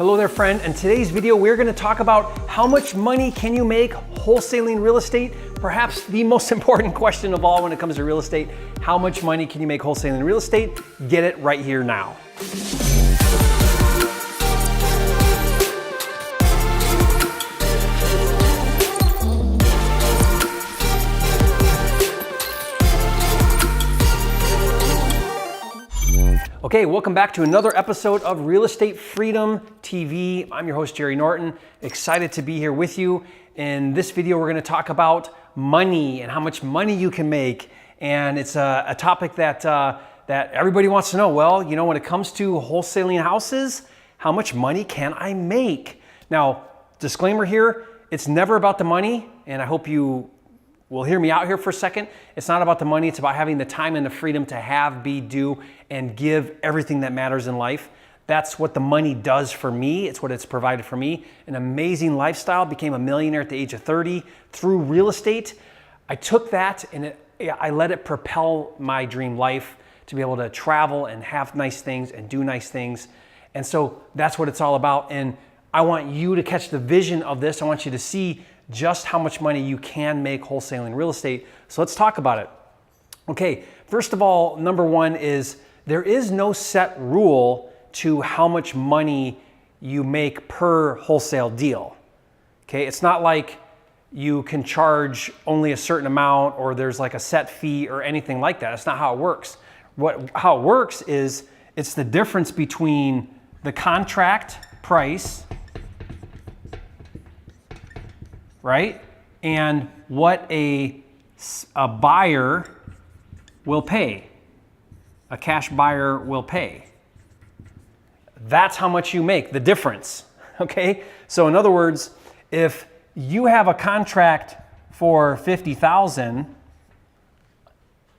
Hello there, friend. In today's video, we're going to talk about how much money can you make wholesaling real estate? Perhaps the most important question of all when it comes to real estate. How much money can you make wholesaling real estate? Get it right here now. Okay, welcome back to another episode of Real Estate Freedom TV. I'm your host, Jerry Norton. Excited to be here with you. In this video, we're gonna talk about money and how much money you can make. And it's a topic that everybody wants to know. Well, you know, when it comes to wholesaling houses, how much money can I make? Now, disclaimer here, it's never about the money, and I hope you will hear me out here for a second. It's not about the money, it's about having the time and the freedom to have, be, do, and give everything that matters in life. That's what the money does for me. It's what it's provided for me. An amazing lifestyle, became a millionaire at the age of 30 through real estate. I took that and I let it propel my dream life to be able to travel and have nice things and do nice things. And so that's what it's all about. And I want you to catch the vision of this. I want you to see just how much money you can make wholesaling real estate. So let's talk about it. Okay, first of all, number one is there is no set rule to how much money you make per wholesale deal. Okay, it's not like you can charge only a certain amount or there's like a set fee or anything like that. That's not how it works. How it works is it's the difference between the contract price, right? And what a buyer will pay, a cash buyer will pay. That's how much you make, the difference, okay? So in other words, if you have a contract for $50,000,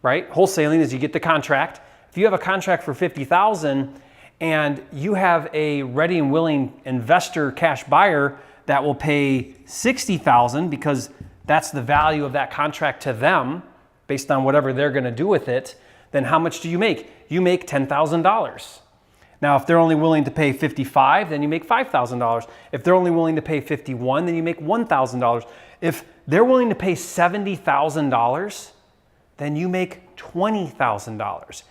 right? Wholesaling is you get the contract. If you have a contract for $50,000 and you have a ready and willing investor cash buyer that will pay $60,000 because that's the value of that contract to them based on whatever they're going to do with it, then how much do you make? You make $10,000. Now, if they're only willing to pay $55,000, then you make $5,000. If they're only willing to pay $51,000, then you make $1,000. If they're willing to pay $70,000, then you make $20,000.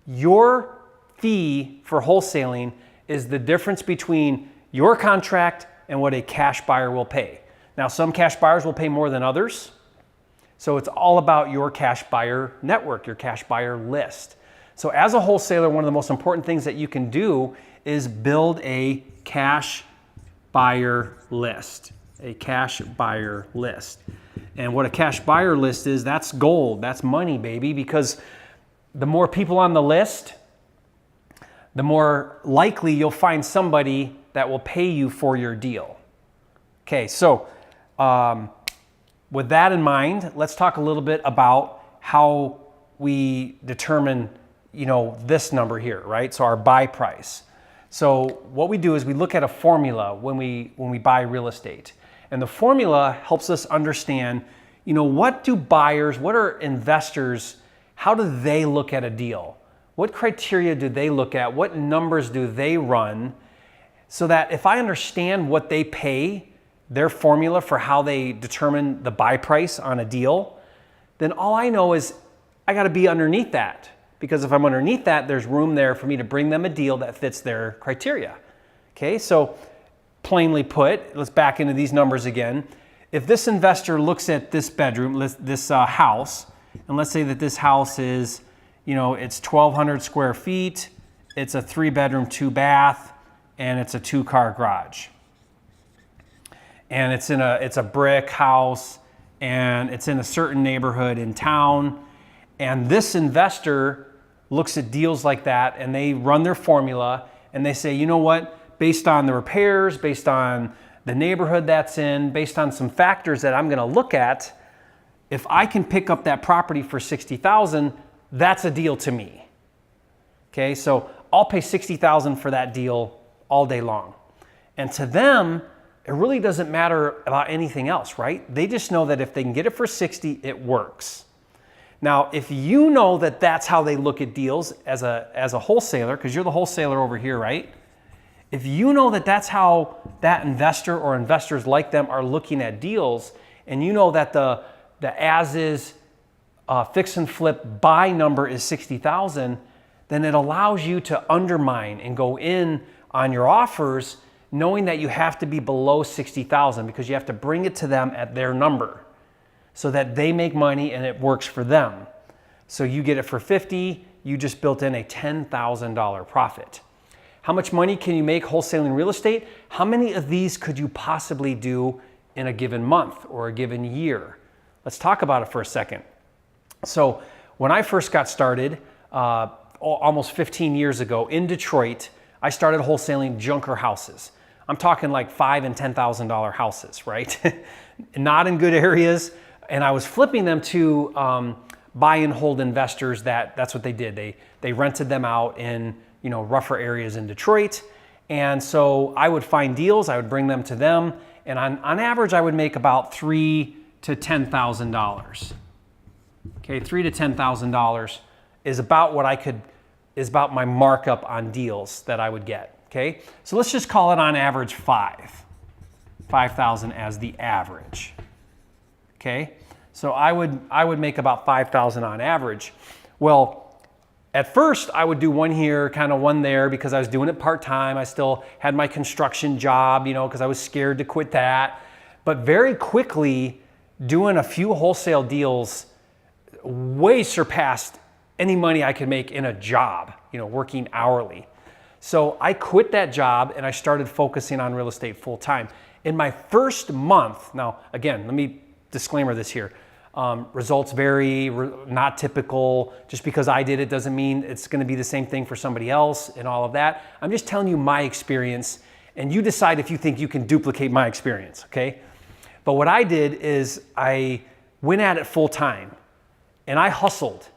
Your fee for wholesaling is the difference between your contract and what a cash buyer will pay. Now, some cash buyers will pay more than others. So it's all about your cash buyer network, your cash buyer list. So as a wholesaler, one of the most important things that you can do is build a cash buyer list, a cash buyer list. And what a cash buyer list is, that's gold, that's money, baby, because the more people on the list, the more likely you'll find somebody that will pay you for your deal. Okay, so with that in mind, let's talk a little bit about how we determine, you know, this number here, right? So our buy price. So what we do is we look at a formula when we buy real estate. And the formula helps us understand, you know, what do buyers, what are investors, how do they look at a deal? What criteria do they look at? What numbers do they run? So that if I understand what they pay, their formula for how they determine the buy price on a deal, then all I know is I got to be underneath that. Because if I'm underneath that, there's room there for me to bring them a deal that fits their criteria. Okay, so plainly put, let's back into these numbers again. If this investor looks at this bedroom, this house, and let's say that this house is, you know, it's 1,200 square feet, it's a 3-bedroom, 2-bath, and it's a 2-car garage. And it's a brick house, and it's in a certain neighborhood in town. And this investor looks at deals like that and they run their formula and they say, you know what, based on the repairs, based on the neighborhood that's in, based on some factors that I'm gonna look at, if I can pick up that property for $60,000, that's a deal to me. Okay, so I'll pay $60,000 for that deal all day long. And to them, it really doesn't matter about anything else, right? They just know that if they can get it for 60, it works. Now, if you know that that's how they look at deals as a wholesaler, because you're the wholesaler over here, right? If you know that that's how that investor or investors like them are looking at deals, and you know that the as-is fix and flip buy number is 60,000, then it allows you to undermine and go in on your offers knowing that you have to be below 60,000 because you have to bring it to them at their number so that they make money and it works for them. So you get it for 50, you just built in a $10,000 profit. How much money can you make wholesaling real estate? How many of these could you possibly do in a given month or a given year? Let's talk about it for a second. So when I first got started, almost 15 years ago in Detroit, I started wholesaling junker houses. I'm talking like $5,000 and $10,000 houses, right? Not in good areas. And I was flipping them to buy and hold investors that's what they did. They rented them out in rougher areas in Detroit. And so I would find deals, I would bring them to them. And on average, I would make about $3,000 to $10,000. Okay, $3,000 to $10,000 is about my markup on deals that I would get. Okay, so let's just call it on average 5,000 as the average. Okay, so I would make about 5,000 on average. Well, at first I would do one here, kind of one there, because I was doing it part-time. I still had my construction job, because I was scared to quit that. But very quickly, doing a few wholesale deals way surpassed any money I could make in a job, working hourly. So I quit that job and I started focusing on real estate full-time. In my first month, now again, let me disclaimer this here. Results vary, not typical. Just because I did it doesn't mean it's going to be the same thing for somebody else and all of that. I'm just telling you my experience, and you decide if you think you can duplicate my experience, okay? But what I did is I went at it full time, and I hustled,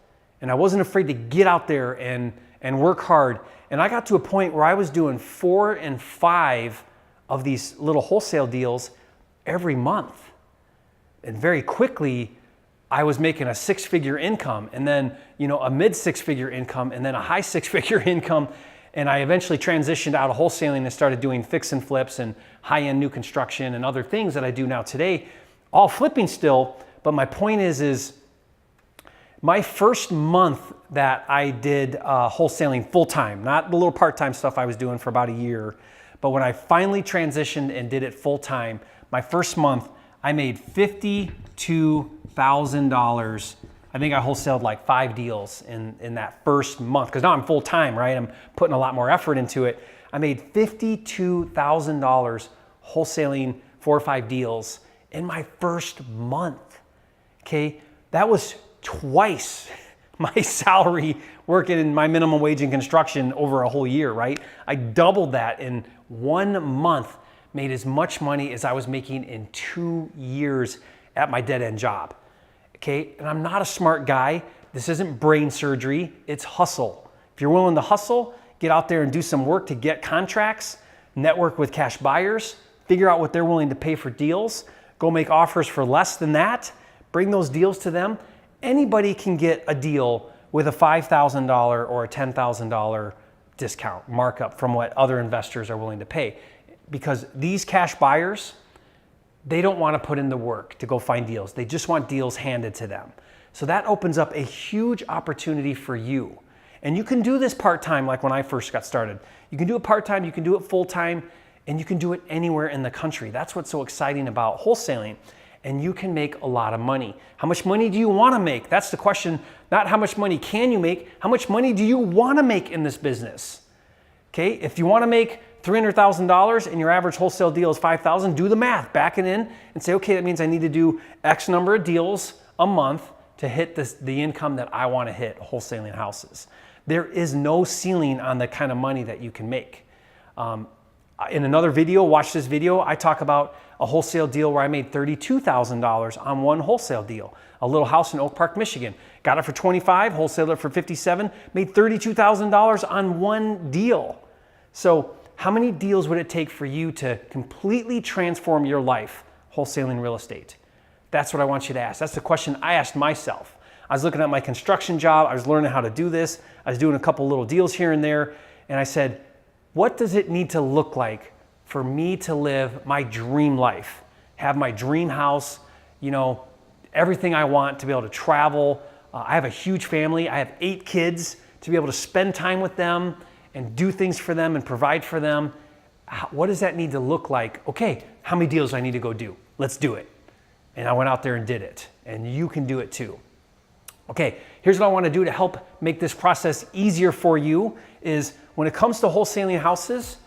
and I wasn't afraid to get out there and work hard. And I got to a point where I was doing 4 and 5 of these little wholesale deals every month. And very quickly, I was making a 6-figure income, and then a mid 6-figure income, and then a high 6-figure income. And I eventually transitioned out of wholesaling and started doing fix and flips and high-end new construction and other things that I do now today, all flipping still. But my point is my first month that I did wholesaling full-time, not the little part-time stuff I was doing for about a year, but when I finally transitioned and did it full-time, my first month, I made $52,000. I think I wholesaled like 5 deals in that first month, because now I'm full-time, right? I'm putting a lot more effort into it. I made $52,000 wholesaling 4 or 5 deals in my first month, okay? That was twice my salary working in my minimum wage in construction over a whole year, right? I doubled that in 1 month, made as much money as I was making in 2 years at my dead-end job, okay? And I'm not a smart guy. This isn't brain surgery, it's hustle. If you're willing to hustle, get out there and do some work to get contracts, network with cash buyers, figure out what they're willing to pay for deals, go make offers for less than that, bring those deals to them. Anybody can get a deal with a $5,000 or a $10,000 discount markup from what other investors are willing to pay. Because these cash buyers, they don't want to put in the work to go find deals. They just want deals handed to them. So that opens up a huge opportunity for you. And you can do this part-time like when I first got started. You can do it part-time, you can do it full-time, and you can do it anywhere in the country. That's what's so exciting about wholesaling. And you can make a lot of money. How much money do you want to make? That's the question. Not how much money can you make, how much money do you want to make in this business? Okay, if you want to make $300,000 and your average wholesale deal is $5,000, do the math, back it in and say, okay, that means I need to do X number of deals a month to hit the income that I want to hit wholesaling houses. There is no ceiling on the kind of money that you can make. In another video, watch this video, I talk about a wholesale deal where I made $32,000 on one wholesale deal. A little house in Oak Park, Michigan. Got it for $25,000, wholesaled it for $57,000, made $32,000 on one deal. So how many deals would it take for you to completely transform your life wholesaling real estate? That's what I want you to ask. That's the question I asked myself. I was looking at my construction job. I was learning how to do this. I was doing a couple little deals here and there. And I said, what does it need to look like for me to live my dream life, have my dream house, you know, everything I want, to be able to travel. I have a huge family. I have 8 kids, to be able to spend time with them and do things for them and provide for them. What does that need to look like? Okay, how many deals do I need to go do? Let's do it. And I went out there and did it. And you can do it too. Okay, here's what I want to do to help make this process easier for you is when it comes to wholesaling houses,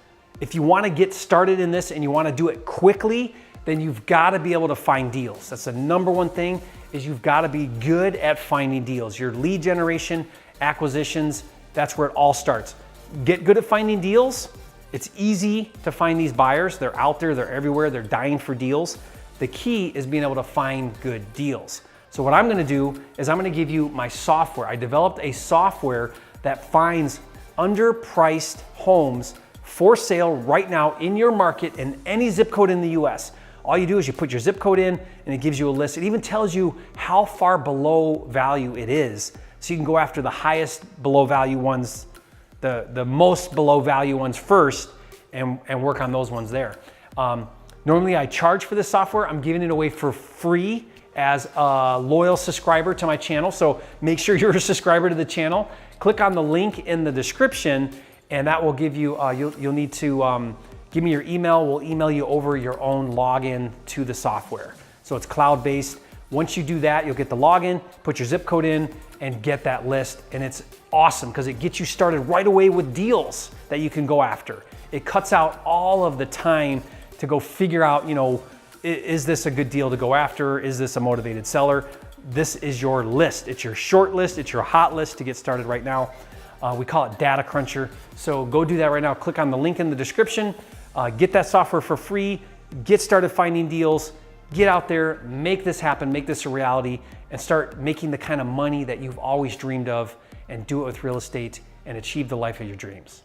if you want to get started in this and you want to do it quickly, then you've got to be able to find deals. That's the number one thing, is you've got to be good at finding deals. Your lead generation, acquisitions, that's where it all starts. Get good at finding deals. It's easy to find these buyers. They're out there, they're everywhere, they're dying for deals. The key is being able to find good deals. So what I'm gonna do is I'm gonna give you my software. I developed a software that finds underpriced homes for sale right now in your market in any zip code in the US. All you do is you put your zip code in and it gives you a list. It even tells you how far below value it is. So you can go after the highest below value ones, the most below value ones first and work on those ones there. Normally I charge for this software. I'm giving it away for free as a loyal subscriber to my channel. So make sure you're a subscriber to the channel. Click on the link in the description and that will give you, you'll need to give me your email. We'll email you over your own login to the software. So it's cloud-based. Once you do that, you'll get the login, put your zip code in and get that list. And it's awesome because it gets you started right away with deals that you can go after. It cuts out all of the time to go figure out, you know, is this a good deal to go after? Is this a motivated seller? This is your list. It's your short list. It's your hot list to get started right now. We call it Data Cruncher. So go do that right now. Click on the link in the description. Get that software for free. Get started finding deals. Get out there, make this happen, make this a reality, and start making the kind of money that you've always dreamed of, and do it with real estate and achieve the life of your dreams.